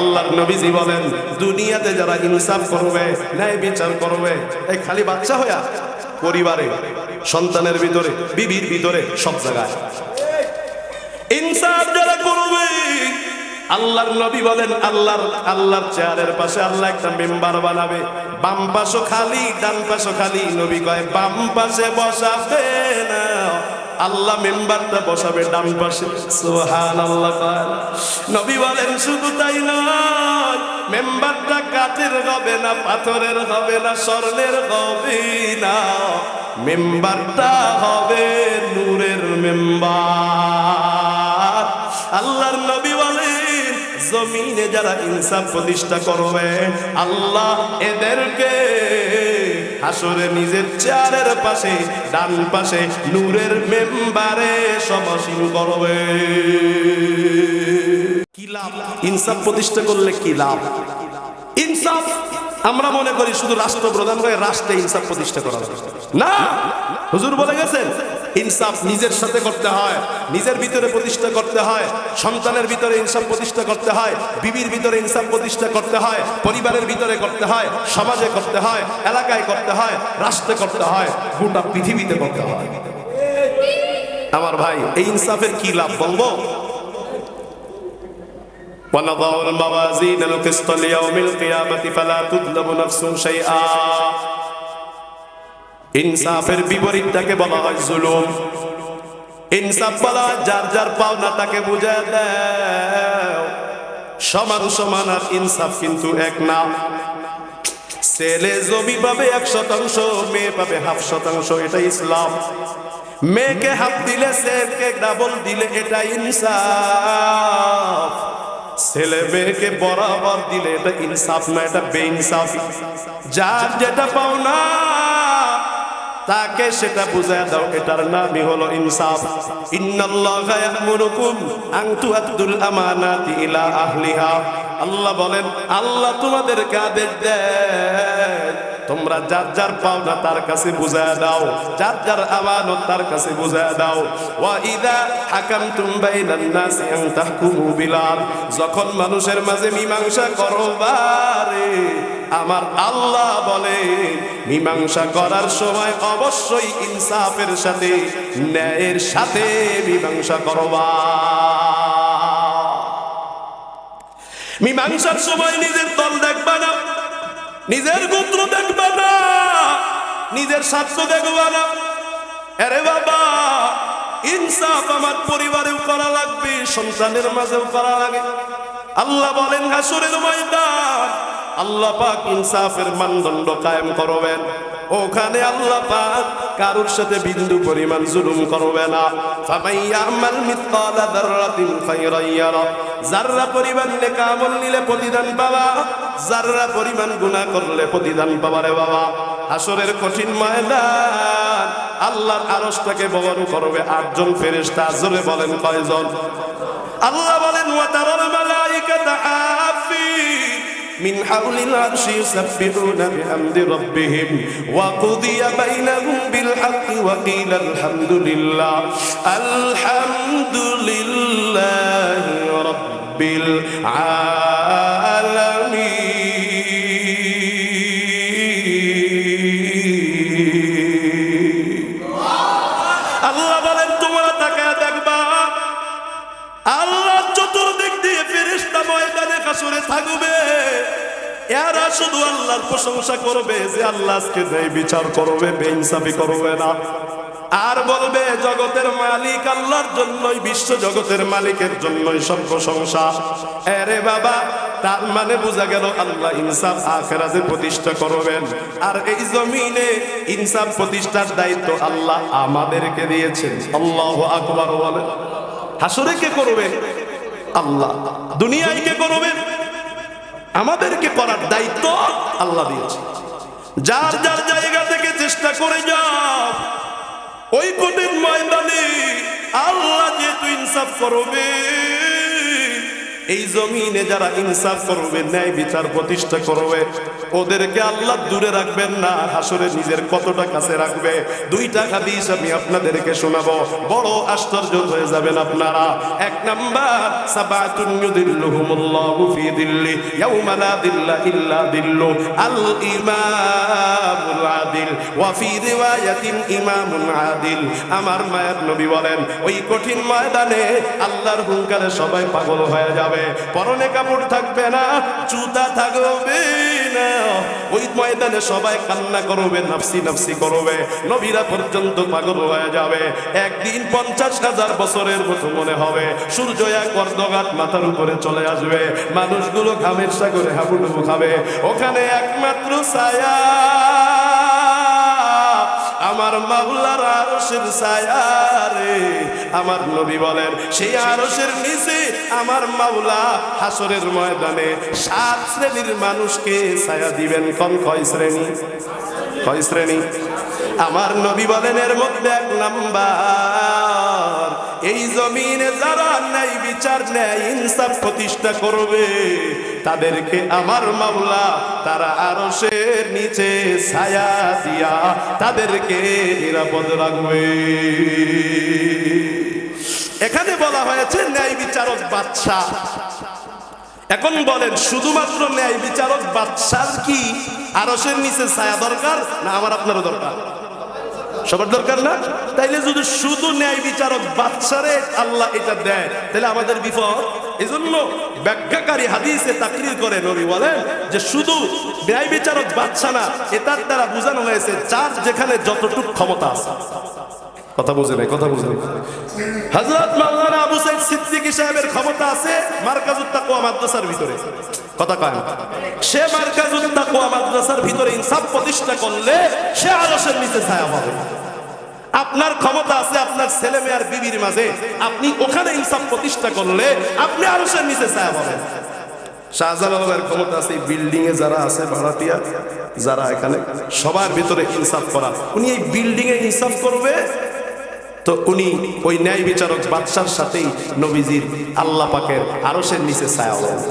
আল্লাহর নবীজি বলেন দুনিয়াতে যারা ইনসাফ করবে, ন্যায় বিচার করবে, এই খালি বাচ্চা হইয়া পরিবারে, সন্তানের ভিতরে, বিবির ভিতরে, সব জায়গায় ইনসাফ যারা করবে, আল্লাহর নবী বলেন আল্লাহর চেয়ারের পাশে আল্লাহ একটা মেম্বার বানাবে, বাম পাশও খালি ডান পাশও খালি। নবী কয় বাম পাশে বসাবে না, আল্লাহ মেম্বারটা বসাবে ডান পাশে। সুবহানাল্লাহ। নবী বলেন শুধু তাই নয়, মেম্বারটা কাঠের হবে না, পাথরের হবে না, স্বর্ণের হবে না, মেম্বারটা হবে নূরের মেম্বার। আল্লাহর নবী বলেন জমিনে যারা ইনসাফ প্রতিষ্ঠা করবে, আল্লাহ এদেরকে হাসরে নিজের চেয়ারের পাশে ডান পাশে নূরের মেম্বারে সমাসীন করবে। কি লাভ ইনসাফ প্রতিষ্ঠা করলে? কি লাভ? ইনসাফ আমরা মনে করি শুধু রাষ্ট্রপ্রধান হয়ে রাষ্ট্রে ইনসাফ প্রতিষ্ঠা করা না। হুজুর বলে গেছেন ইনসাফ নিজের সাথে করতে হয়, নিজের ভিতরে প্রতিষ্ঠা করতে হয়, সন্তানের ভিতরে ইনসাফ প্রতিষ্ঠা করতে হয়, বিবির ভিতরে ইনসাফ প্রতিষ্ঠা করতে হয়, পরিবারের ভিতরে করতে হয়, সমাজে করতে হয়, এলাকায় করতে হয়, রাষ্ট্রে করতে হয়, গোটা পৃথিবীতে করতে হয়। আমার ভাই এই ইনসাফের কি লাভ বলবো? وَنَضَعُ الْمَوَازِينَ الْقِسْطَ لِيَوْمِ الْقِيَامَةِ فَلَا تُظْلَمُ نَفْسٌ شَيْئًا। ইনসাফের বিপরীতটাকে বলা হয় জুলুম। ইনসাফ বলা যার যার পাওনা তাকে বুঝায় দাও। সমান সমান আর ইনসাফ কিন্তু এক না। ছেলে জমি পাবে 100%, মেয়ে পাবে 50%, এটা ইসলাম। মেয়েকে হাফ দিলে ছেলেকে ডাবল দিলে এটা ইনসাফ। ছেলে মেয়েকে বরাবর দিলে এটা ইনসাফ না, এটা বেইনসাফ। যার যেটা পাওনা তাকে সেটা বুঝায় দাও, এটার নামই হলো ইনসাফ। ইন্নাল্লাহা ইয়া'মুরুকুম আন তু'আদ্দুল আমানাতি ইলা আহলিহা। আল্লাহ বলেন আল্লাহ তোমাদেরকে আদেশ দেন তোমরা যার যার পাওনা তার কাছে বুঝায় দাও, যার যার আমানত তার কাছে বুঝায় দাও। ওয়া ইযা হাকামতুম বাইনান নাসি আন তাহকুমু বিল আদল। যখন মানুষের মাঝে মীমাংসা করবারে আমার আল্লাহ বলে মীমাংসা করার সময় অবশ্যই ইনসাফের সাথে, ন্যায়ের সাথে মীমাংসা করবা। মীমাংসার সময় নিজের দল দেখবা না, নিজের গোত্র দেখবা না, নিজের স্বার্থ দেখবা না। আরে বাবা ইনসাফ আমার পরিবারেও করা লাগবে, সন্তানের মাঝেও করা লাগে। আল্লাহ বলেন হাসরের ময়দান আল্লাহ পাক ইনসাফের মানদণ্ড কায়েম করবেন। ওখানে আল্লাহ পাক কারোর সাথে বিন্দু পরিমাণ জুলুম করবে না। ফামাইয়ামাল মিসকালা যাররাতিন খায়রান ইয়ারা। যাররা পরিমাণ নেক আমল নিলে প্রতিদান পাবা, যাররা পরিমাণ গুনাহ করলে প্রতিদান পাবা রে বাবা। হাসরের কঠিন ময়দান আল্লাহর আরশটাকে বহন করবে 8 জন ফেরেশতা। জোরে বলেন কয়জন? আল্লাহ বলেন ওয়া তারাল মালাইকাতা হাফিন মিন হাউলিল আরশি ইউসাব্বিহুনা বিহামদি রাব্বিহিম ওয়া কুদিয়া বাইনাহুম বিল হাক্কি ওয়া কিলা আলহামদুলিল্লাহি রাব্বিল আলামিন। আল্লাহ বলেন তোমরা তাকায় দেখবা আল্লাহ চতুর্দিক দিয়ে ফেরেশতা ময়দানে হাসরে থাকবে। এরা শুধু আল্লাহর প্রশংসা করবে যে আল্লাহ আজকে ন্যায় বিচার করবে, বেইনসাফি করবে না। আর বলবে জগতের মালিক আল্লাহর জন্যই, বিশ্ব জগতের মালিকের জন্যই সব প্রশংসা। আরে বাবা তার মানে বোঝা গেল আল্লাহ ইনসাফ আখিরাতে প্রতিষ্ঠা করবেন। আর এই জমিনে ইনসাফ প্রতিষ্ঠার দায়িত্ব আল্লাহ আমাদেরকে দিয়েছেন। আল্লাহু আকবার বলেন। হাসরে কে করবে? আল্লাহ। দুনিয়ায় কে করবে? আমাদেরকে করার দায়িত্ব আল্লাহ দিয়েছে। যার যার জায়গা থেকে চেষ্টা করে যাও, ওই কঠিন ময়দানে আল্লাহ যেহেতু ইনসাফ করবে, এই জমিনে যারা ইনসাফ করবে, ন্যায় বিচার প্রতিষ্ঠা করবে, ওদেরকে আল্লাহ দূরে রাখবেন না, হাসরে নিজের কতটা কাছে রাখবে। দুইটা হাদিস আমি আপনাদেরকে শোনাবো, বড় আশ্চর্য হয়ে যাবেন আপনারা। এক নাম্বার, সাবাতুন ইউদিল্লুহুমুল্লাহু ফি দিল্লি ইয়াউমা লা দিল্লা ইল্লা দিল্লু আল ইমামুল আদিল ওয়া ফি রিওয়ায়াতিন ইমামুন আদিল। আমার মায়ের নবী বলেন, ওই কঠিন ময়দানে আল্লাহর হুঙ্কারে সবাই পাগল হয়ে যাবে, পরনে কাপড় থাকবে না, জুতা থাকবে না, ওই ময়দানে সবাই কান্না করবে, নাফসি নাফসি করবে, নবীরা পর্যন্ত পাগল হয়ে যাবে। একদিন 50,000 বছরের মতো মনে হবে, সূর্য এক অর্ধঘাট মাথার উপরে চলে আসবে, মানুষগুলো ঘামের সাগরে হাবুডুবু খাবে, ওখানে একমাত্র ছায়া আমার মাওলার আরশের ছায়া রে। আমার নবী বলেন, সেই আরশের নিচে আমার মাওলা হাসরের ময়দানে 7 শ্রেণীর মানুষকে ছায়া দিবেন। কোন কয় শ্রেণী? কয় শ্রেণী? আমার নবী বলেন, এর মধ্যে এক নাম্বার, এই জমিনে যারা ন্যায় বিচার, ন্যায় ইনসাফ প্রতিষ্ঠা করবে, তাদেরকে আমার মাওলা তারা আরশের নিচে ছায়া দিয়া তাদেরকে নিরাপদ রাখবে। এখানে বলা হয়েছে ন্যায় বিচারক বাদশা। এখন বলেন, শুধুমাত্র ন্যায় বিচারক বাদশার কি আরশের নিচে ছায়া দরকার, না আমার আপনারও দরকার? সবার দরকার না? তাইলে যদি শুধু ন্যায় বিচারক বাদশারে আল্লাহ এটা দেয়, তাহলে আমাদের বিপদ। এই জন্য ব্যাখ্যাকারী হাদিসে তাকরীর করে নবী বলেন যে শুধু ন্যায় বিচারক বাদশা না, এটার দ্বারা বোঝানো হয়েছে যার যেখানে যতটুকু ক্ষমতা আছে। কথা বুঝে নাই? কথা বুঝে নাই? হযরত মাওলানা আবু সাইদ সিদ্দিকী সাহেবের ক্ষমতা আছে মারকাজুত তাকওয়া মাদ্রাসার ভিতরে। কথা কয় না? সে মারকাজুত তাকওয়া মাদ্রাসার ভিতরে ইনসাফ প্রতিষ্ঠা করলে সে আরশের নিচে ছায়া পাবে। আপনার ক্ষমতা আছে আপনার ছেলে মেয়ের বিবির মাঝে, আপনি ওখানে ইনসাফ প্রতিষ্ঠা করলে আপনি আরশের নিচে ছায়া পাবেন। শাহজালালের ক্ষমতা আছে বিল্ডিং এ যারা আছে ভাড়াটিয়া, যারা এখানে সবার ভিতরে ইনসাফ করা, উনি এই বিল্ডিং এ ইনসাফ করবে, তো উনি ওই ন্যায় বিচারক বাদশার সাথেই নবীজির আল্লাহ পাকের আরশের নিচে ছায়া পাবেন।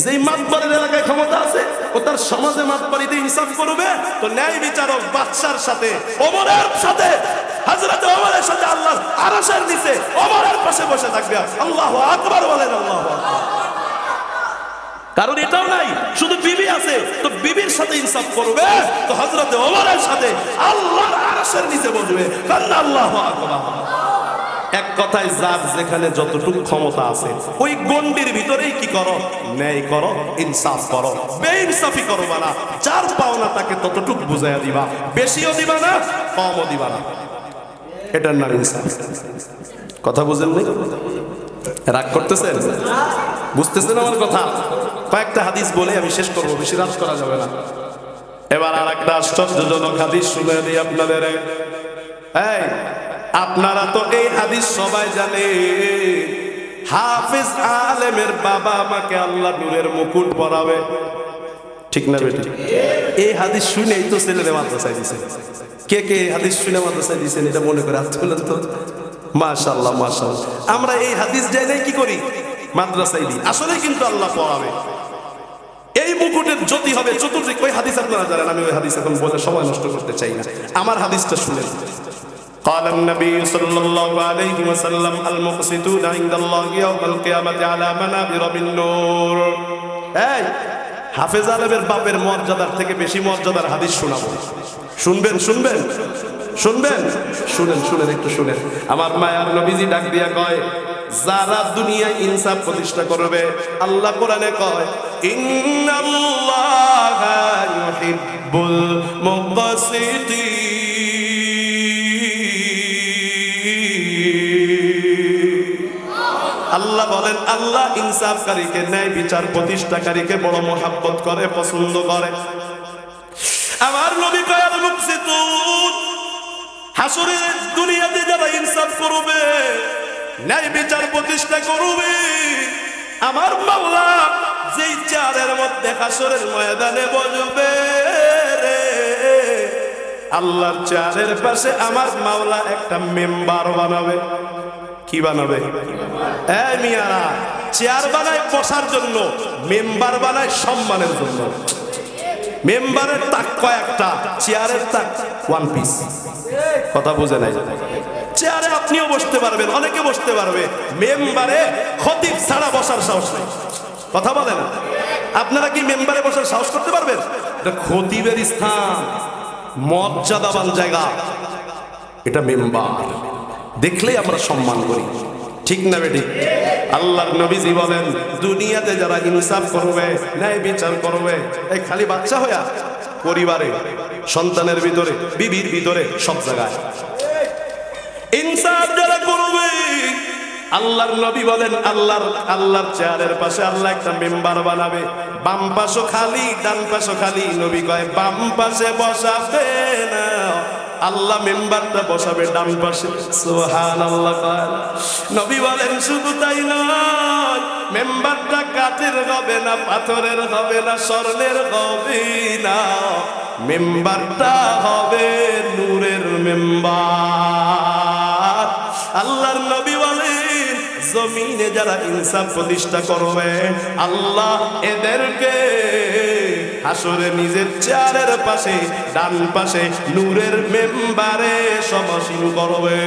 যেই মাতবাড়ির এলাকায় ক্ষমতা আছে, ও তার সমাজে মাতবাড়িতে ইনসাফ করবে, তো ন্যায় বিচারক বাদশার সাথে, ওমরের সাথে, হযরত ওমরের সাথে আল্লাহ আরশের নিচে ওমরের পাশে বসে থাকবে। আল্লাহু আকবার বলেন, আল্লাহু আকবার। কারণ এটাও নাই, শুধু বিবি আছে, তো বিবির সাথে ইনসাফ করবে, তো হযরত ওমরের সাথে আল্লাহর আরশের নিচে বসবে। আল্লাহু আকবার। এক কথায় যার যেখানে যতটুকু ক্ষমতা আছে, ওই গণ্ডির ভিতরেই কি করো? ন্যায় করো, ইনসাফ করো, বেইনসাফি করবা না। যার পাওনা তাকে ততটুকু বুঝাইয়া দিবা, বেশিও দিবা না, কমও দিবা না। এটার নাম ইনসাফ। কথা বুঝেন নাই? রাগ করতেছেন? বুঝতেছেন আমার কথা? কয়েকটা হাদিস বলে আমি শেষ করবো, বেশি রাত করা যাবে না। এবার আর একটা আশ্চর্যজনক হাদিস শুনে দিই আপনাদের। এই আপনারা তো এই হাদিস সবাই জানে, হাফিজ আলেমের বাবা আমাকে আল্লাহ নূরের মুকুট পরাবে, ঠিক না বেটি? এই হাদিস শুনেই তো ছেলেরা মাদ্রাসায় দিয়েছে। কে কে হাদিস শুনে মাদ্রাসায় দিয়েছেন এটা মনে করে হাত তুলেন তো। মাশাআল্লাহ, মাশাআল্লাহ। আমরা এই হাদিস জানাই কি করি? মাদ্রাসায় দিই। আসলে কিন্তু আল্লাহ পড়াবে। এই মুকুটের জ্যোতি হবে চতুর্দিক। ওই হাদিস আপনারা জানেন, আমি ওই হাদিস এখন বলে সময় নষ্ট করতে চাই না। আমার হাদিসটা শুনেন। قال النبي صلى الله عليه وسلم المقسطون عند الله يوم القيامة على منابر من نور। এই হাফেজ আলেমের বাপের মর্যাদার থেকে বেশি মর্যাদার হাদিস শোনাবো। শুনবেন? শুনবেন? শুনবেন? শুনেন, শুনেন, একটু শুনেন। আমার মায়ার নবীজি ডাক দিয়া কয়, যারা দুনিয়ায় ইনসাফ প্রতিষ্ঠা করবে, আল্লাহ কোরআনে কয়, ইন্নাল্লাহা ইউহিব্বুল মুকসিতিন। আল্লাহ বলেন, আল্লাহ ইনসাফকারীকে, ন্যায় বিচার প্রতিষ্ঠাকারীকে বড় মহব্বত করে, পছন্দ করে। আমার নবী কয়, আল মুকসিতুন, হাসরের দুনিয়াতে যারা ইনসাফ করবে, ন্যায় বিচার প্রতিষ্ঠা করবে, আমার মাওলা যেই চেয়ারের মধ্যে হাসরের ময়দানে বসবে রে, আল্লাহর চেয়ারের পাশে আমার মাওলা একটা মেম্বার বানাবে। কি বানাবে? এই মিয়ারা, চেয়ার বানায় বসার জন্য, মেম্বার বানায় সম্মানের জন্য। মেম্বারের তাক কয়েকটা, চেয়ারের তাক ওয়ান পিস। কথা বুঝে নাই? চেয়ারে আপনিও বসতে পারবেন, অনেকে বসতে পারবে, মেম্বারে খতিব ছাড়া বসার সাহস নেই। কথা বলেন, আপনারা কি মেম্বারে বসার সাহস করতে পারবেন? এটা খতিবের স্থান, মর্যাদাবান জায়গা, এটা মেম্বার। দেখলেই আমরা সম্মান করি, ঠিক না বেটি? আল্লাহর নবীজি বলেন, দুনিয়াতে যারা ইনসাফ করবে, ন্যায় বিচার করবে, এই খালি বাচ্চা হইয়া পরিবারে, সন্তানের ভিতরে, বিবির ভিতরে, সব জায়গায় ইনসাফ যারা করবে, আল্লাহর নবী বলেন আল্লাহর চেয়ারের পাশে আল্লাহ একটা মেম্বার বানাবে, বাম পাশও খালি ডান পাশও খালি। নবী কয় বাম পাশে বসাবে না, আল্লাহ মেম্বারটা বসাবে ডান পাশে। সুবহানাল্লাহ। নবী বলেন শুধু তাই নয়, মেম্বারটা কাঠের হবে না, পাথরের হবে না, স্বর্ণের হবে না, মেম্বারটা হবে নূরের মেম্বার। আল্লাহর নবী বলেন জমিনে যারা ইনসাফ প্রতিষ্ঠা করবে, আল্লাহ এদেরকে হাসরে নিজের চেয়ারের পাশে ডান পাশে নূরের মেম্বারে সমাসীন করবে।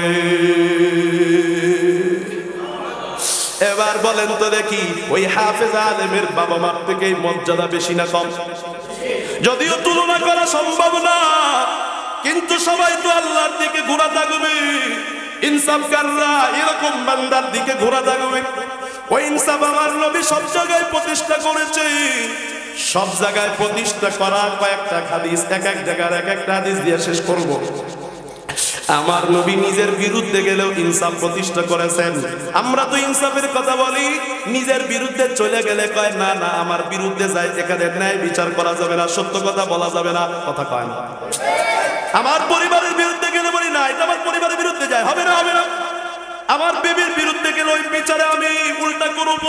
এবার বলেন তো দেখি, ওই হাফেজ আলেমের বাবা মার থেকে মর্যাদা বেশি না কম? যদিও তুলনা করা সম্ভব না, কিন্তু সবাই তো আল্লাহর দিকে ঘোরা থাকবে। ইনসাফকাররা এরকম বান্দার দিকে ঘোরা থাকবে। ওই ইনসাফ আমার নবী সব জায়গায় প্রতিষ্ঠা করেছে। সব জায়গায় প্রতিষ্ঠা করার কয়েকটা হাদিস, এক এক জায়গার এক একটা হাদিস দিয়ে শেষ করব। আমার নবী নিজের বিরুদ্ধে গেলেও ইনসাফ প্রতিষ্ঠা করেছেন। আমরা তো ইনসাফের কথা বলি, নিজের বিরুদ্ধে চলে গেলে কয় না না আমার বিরুদ্ধে যায়, এখানে ন্যায় বিচার করা যাবে না, সত্য কথা বলা যাবে না, কথা কয় না। আমার পরিবারের বিরুদ্ধে গেলে বলি না এটা আমার পরিবারের বিরুদ্ধে যায়, হবে না হবে না। আমার বিবির বিরুদ্ধে গেলে ওই বিচারে আমি উল্টা করব।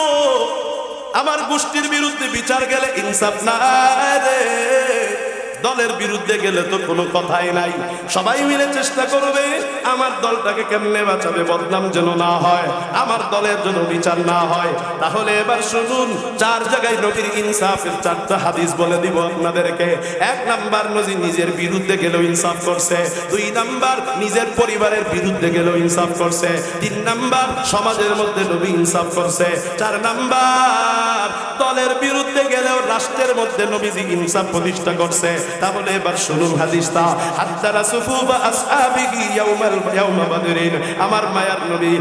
আমার গোষ্ঠীর বিরুদ্ধে বিচার গেলে ইনসাফ না রে। দলের বিরুদ্ধে গেলে তো কোনো কথাই নাই। সবাই মিলে চেষ্টা করবে আমার দলটাকে কেমনে বাঁচাবে, বদনাম যেন না হয়, আমার দলের জন্য বিচার না হয়। তাহলে এবার শুনুন, চার জায়গায় নবীর ইনসাফের চারটা হাদিস বলে দিব আপনাদেরকে। এক নাম্বার, নবী নিজের বিরুদ্ধে গেলেও ইনসাফ করছে। দুই নাম্বার, নিজের পরিবারের বিরুদ্ধে গেলেও ইনসাফ করছে। তিন নাম্বার, সমাজের মধ্যে নবী ইনসাফ করছে। চার নাম্বার, দলের বিরুদ্ধে গেলেও রাষ্ট্রের মধ্যে নবীজি ইনসাফ প্রতিষ্ঠা করছে। তাহলে এবার শুনুন হাদিসটা। হাদ্দারা সুফুবা আসহাবিহি ইয়াউমা বদরিন। আমার মায়ার নবী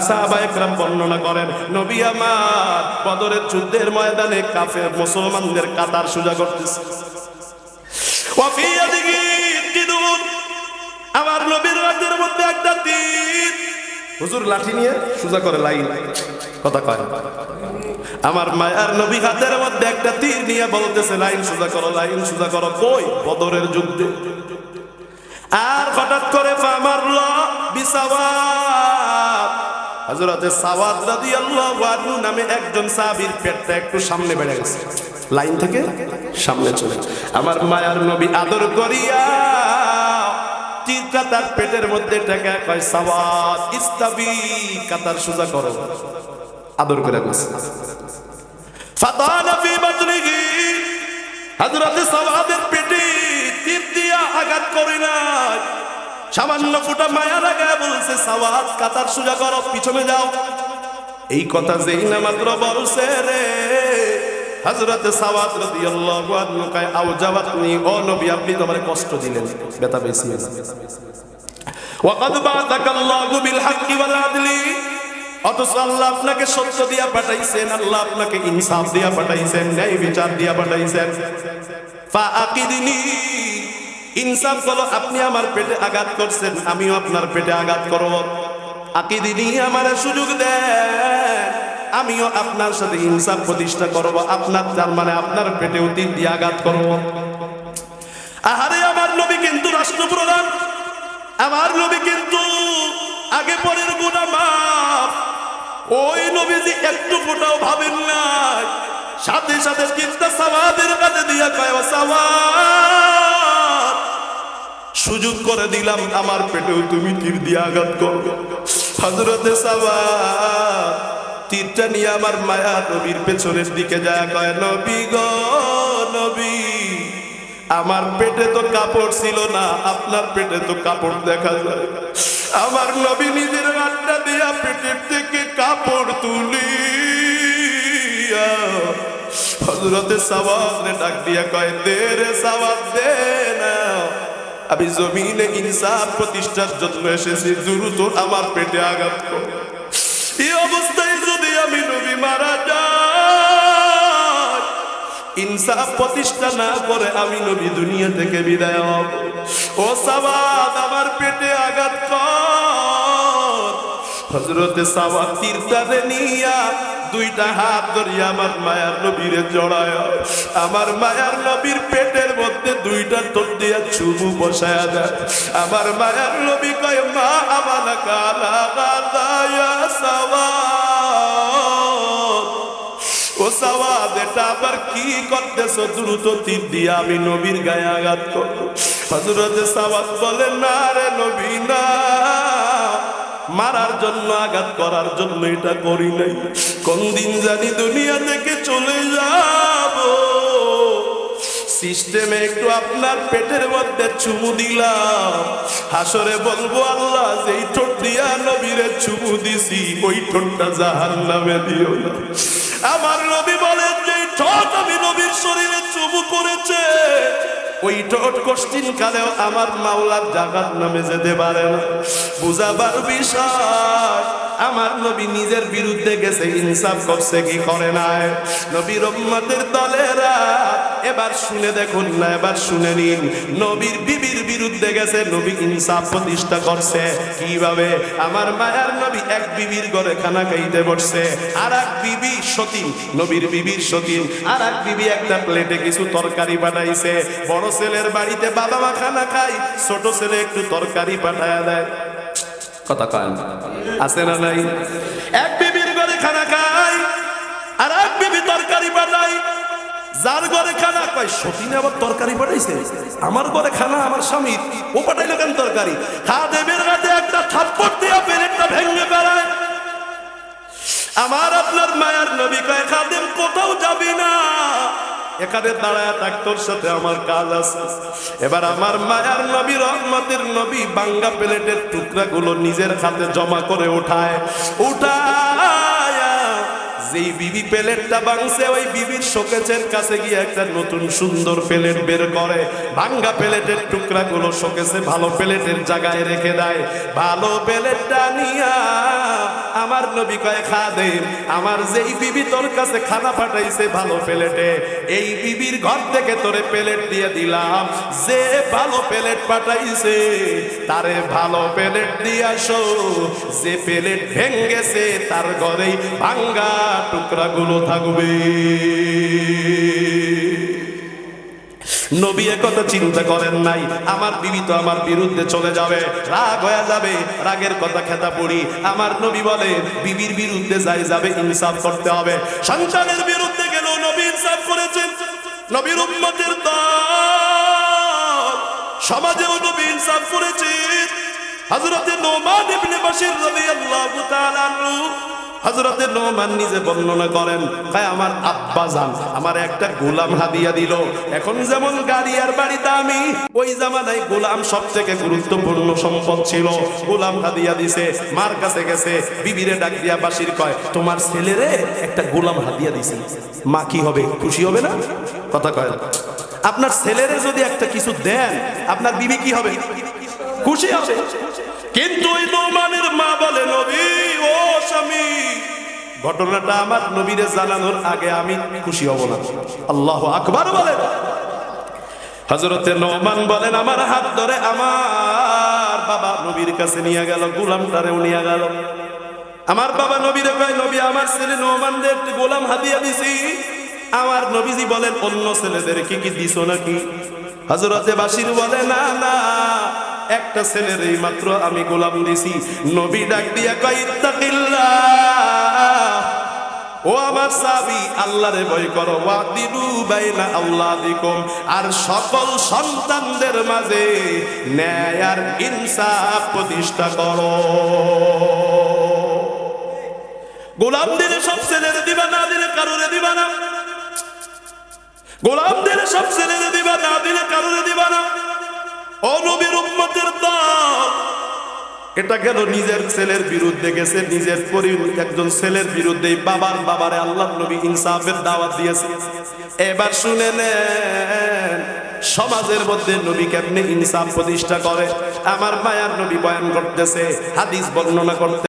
সাহাবায়ে কেরাম বর্ণনা করেন, নবী আমার বদরের যুদ্ধের ময়দানে কাফের মুসলমানদের কাতার সোজা করতেছে। ওয়া ফি ইয়াদিহি কিদুন, আমার নবীর হাতের মধ্যে একটা তীর। হুজুর লাঠি নিয়ে সোজা করে লাইন, কথা কয়। আমার মায়ার নবী হাতের মধ্যে একটা তীর নিয়ে বলতেছে লাইন সোজা করো, লাইন সোজা করো। কই? বদরের যুদ্ধে। আর হঠাৎ করে ফামারলা বিসাওয়াত, হযরতে সাওয়াদ রাদিয়াল্লাহু আনহু নামে একজন সাহাবীর পেটটা একটু সামনে বেড়ে গেছে, লাইন থেকে সামনে চলে। আমার মায়ার নবী আদর করিয়া তীরটা তার পেটের মধ্যে টেকা কয়, সাওয়াদ ইস্তাবি, কাতার সোজা করো। আদর করে বলছে। ফাতানা ফি বাদরিহি, হযরতে সাওয়াদের পেটে তীর দিয়া আঘাত করে নাই, সামান্য ফুটা মায়া লাগায় বলছে, সাওয়াদ কাতার সোজা করো, পিছনে যাও। এই কথা যেই না মাত্র বলছে রে, হযরতে সাওয়াদ রাদিয়াল্লাহু আনহু কয়, আওজাবাতনি, ও নবী আপনি তো আমারে কষ্ট দিলেন, ব্যথা পেয়েছি। ওয়া ক্বাদ বা'আতাকাল্লাহু বিল হাক্কি ওয়াল আদলি, অথচ আল্লাহ আপনাকে সত্য দিয়া পাঠাইছেন, আল্লাহ আপনাকে ইনসাফ দিয়া পাঠাইছেন, ন্যায় বিচার দিয়া পাঠাইছেন। ফাআকিদনি, ইনসাফ করো, আপনি আমার পেটে আঘাত করছেন, আমিও আপনার পেটে আঘাত করব। আকিদিনি, আমারে সুযোগ দেন, আমিও আপনার সাথে ইনসাফ প্রতিষ্ঠা করব, আপনার তার মানে আপনার পেটে তীর দিয়ে আঘাত করব। আহারে আমার নবী কিন্তু রাষ্ট্রপ্রধান, আমার নবী কিন্তু আগে পরের গুনাহ মাফ। ওই নবীজি একটু ফোটাও ভাবেন না, সাথে সাথে চিন্তা সাওয়াদের কাছে দিয়া কয়, সাওয়াদ সুযোগ করে দিলাম, আমার পেটেও তুমি তীর দিয়ে আঘাত করো। হযরতে সাওয়াদ তীরটা নিয়ে আমার মায়া নবীর পেছনের দিকে যায়, কয় নবী গো নবী, আমার পেটে তো কাপড় ছিল না, আপনার পেটে তো কাপড় দেখা যায়। আমার নবী নিজের হাতটা দিয়া পেটের থেকে কাপড় তুলি হযরতে সাওয়াদরে ডাক দিয়া কয় দে রে সাওয়াদ দে না, আমি জমিনে ইনসাফ প্রতিষ্ঠার জন্য এসেছি, দ্রুত আমার পেটে আঘাত কর। এই অবস্থায় যদি আমি নবী মারা যাই, ইনসাফ প্রতিষ্ঠা না করে আমি নবী দুনিয়া থেকে বিদায় হব। ও সাওয়াদ আমার পেটে আঘাত কর। হযরতে সাওয়াদ তীরটারে নিয়া দুইটা হাত ধরিয়া আমার মায়ার নবীরে জড়ায়, আমার মায়ার নবীর পেটের মধ্যে দুইটা তোর দিয়া চুমু বসায়া দেয়। আমার মায়ার নবী কয় মা আমানা কালা গাদায়া সাওয়াদ, ও সাওয়াদ এটা আবার কি করতেছো, দ্রুত তীর দিয়া আমি নবীর গায়ে আঘাত করব। হযরতে সাওয়াদ বলে না রে নবী না, মারার জন্য আঘাত করার জন্য এটা করি নাই, কোন দিন জানি দুনিয়া থেকে চলে যাব, সিস্টেমে একটু আপনার পেটের মধ্যে চুমু দিলাম, হাসরে বলবো আল্লাহ যেই ঠোঁট দিয়া নবীরে চুমু দিছি ওই ঠোঁটটা জাহান্নামে দিও না। আমার নবী বলেন যেই ঠোঁট আমি নবীর শরীরে চুমু করেছে ওই ঠোঁট কষ্টিন কালেও আমার মাওলার জাহান্নামে যেতে পারে না। বুঝাবার বিষয় আমার নবী নিজের বিরুদ্ধে গেছে, ইনসাফ করছে কি করে নাই? নবীর উম্মতের দলেরা এবার শুনে দেখুন না, এবার শুনে নিন। নবীর বিবির বিরুদ্ধে গেছে, নবী ইনসাফ প্রতিষ্ঠা করছে কিভাবে? আমার মায়ার নবী এক বিবির ঘরে খানা খাইতে বসছে, আর এক বিবি সতীন, নবীর বিবির সতীন, আর এক বিবি একটা প্লেটে কিছু তরকারি পাঠাইছে। বড় ছেলের বাড়িতে বাবা মা খানা খায়, ছোট ছেলে একটু তরকারি পাঠায় দেয়। কথা কয় আছে না নাই? এক বিবির ঘরে খানা খায় আর এক বিবি তরকারি পাঠায়। যার ঘরে খানা কয় সতীনে আবার তরকারি পাঠাইছে, আমার ঘরে খানা আমার স্বামী, ও পাঠাইলো কেন তরকারি? খাদেমের হাতে একটা থাপ্পড় দিয়া প্লেটটা ভেঙে ফেলায়। আমার আপনার মায়ার নবী কয় খাদেম কোথাও যাবি না, এখানে দাঁড়ায় থাক, তোর সাথে আমার কাজ আছে। এবার আমার মায়ার নবী রহমতের নবী বাঙ্গা প্লেটের টুকরাগুলো নিজের হাতে জমা করে উঠায়। যেই বিবি প্লেটটা ভাঙছে ওই বিবির শোকেসের কাছে গিয়ে একটা নতুন সুন্দর প্লেট বের করে, ভাঙ্গা প্লেটের টুকরাগুলো শোকেসে ভালো প্লেটের জায়গায় রেখে দেয়। ভালো প্লেটটা নিয়া আমার নবী কয় খাদেম, আমার যেই বিবি তোর কাছে খানা পাঠাইছে ভালো প্লেটে, এই বিবির ঘর থেকে তোরে প্লেট দিয়ে দিলাম, যে ভালো প্লেট পাঠাইছে তারে ভালো প্লেট দিয়ে আসো, যে প্লেট ভেঙেছে তার ঘরেই ভাঙ্গা টুকরাগুলো থাকবে। নবী একথা চিন্তা করেন নাই, আমার বিবি তো আমার বিরুদ্ধে চলে যাবে, রাগ হয়ে যাবে, রাগের কথা খেতা পড়ি। আমার নবী বলে বিবির বিরুদ্ধে যাই যাবে, ইনসাফ করতে হবে। সন্তানের বিরুদ্ধে গেল নবী ইনসাফ করেছেন। নবীর উম্মতের দল সমাজেও নবী ইনসাফ করেছেন। হযরতে নোমান ইবনে বাশির রাদিয়াল্লাহু তাআলা আনহু, হযরতে নোমান নিজে বর্ণনা করেন, ভাই আমার আব্বা জান আমার একটা গোলাম হাদিয়া দিল। এখন যেমন গাড়ি আর বাড়ি দামি, ওই জামানায় গোলাম সবথেকে গুরুত্বপূর্ণ সম্পদ ছিল। গোলাম হাদিয়া দিছে, মার কাছে গেছে, বিবিরে ডাক দিয়া বাশির কয় তোমার ছেলেরে একটা গোলাম হাদিয়া দিছে। মা কি হবে, খুশি হবে না? কথা কয় আপনার ছেলেরে যদি একটা কিছু দেন আপনার বিবি কি হবে, খুশি হবে। কিন্তু ওই নোমানের মা বলে নবী ও স্বামী, ঘটনাটা আমার নবীরে জানানোর আগে আমি খুশি হব না। আল্লাহু আকবার বলেন। হযরতে নোমান বলেন আমার হাত ধরে আমার বাবা নবীর কাছে নিয়ে গেল, গোলামটারেও নিয়ে গেল। আমার বাবা নবীরে কয় নবী আমার ছেলে নোমানদের একটি গোলাম হাদিয়া দিছি। আমার নবীজি বলেন অন্য ছেলেদের কি কি দিছো নাকি? হযরতে বাশির বলে না না, একটা ছেলের এই মাত্র আমি গোলাম দিছি। নবী ডাক দিয়া কয় ইত্তাকিল্লাহ, ও আমার সাহাবী আল্লাহরে ভয় করো, ওয়াদিলু বাইনা আওলাদিকুম, আর সকল সন্তানদের মাঝে ন্যায় আর ইনসাফ প্রতিষ্ঠা করো। গোলাম দিলে সব ছেলেরে দিবা, না দিলে কারোরে দিবা না। গোলাম দিলে সব ছেলেরে দিবা, না দিলে কারোরে দিবা না। ও নবীর উম্মতের দল, এটা গেল নিজের ছেলের বিরুদ্ধে গেছে, নিজের একজন ছেলের বিরুদ্ধে বাবারে আল্লাহর নবী ইনসাফের দাওয়াত দিয়েছে। এবার শুনে নেন সমাজের মধ্যে নবী কেমনে ইনসাফ প্রতিষ্ঠা করে। আমার মায়ার নবী বয়ান করতেছে, হাদিস বর্ণনা করতে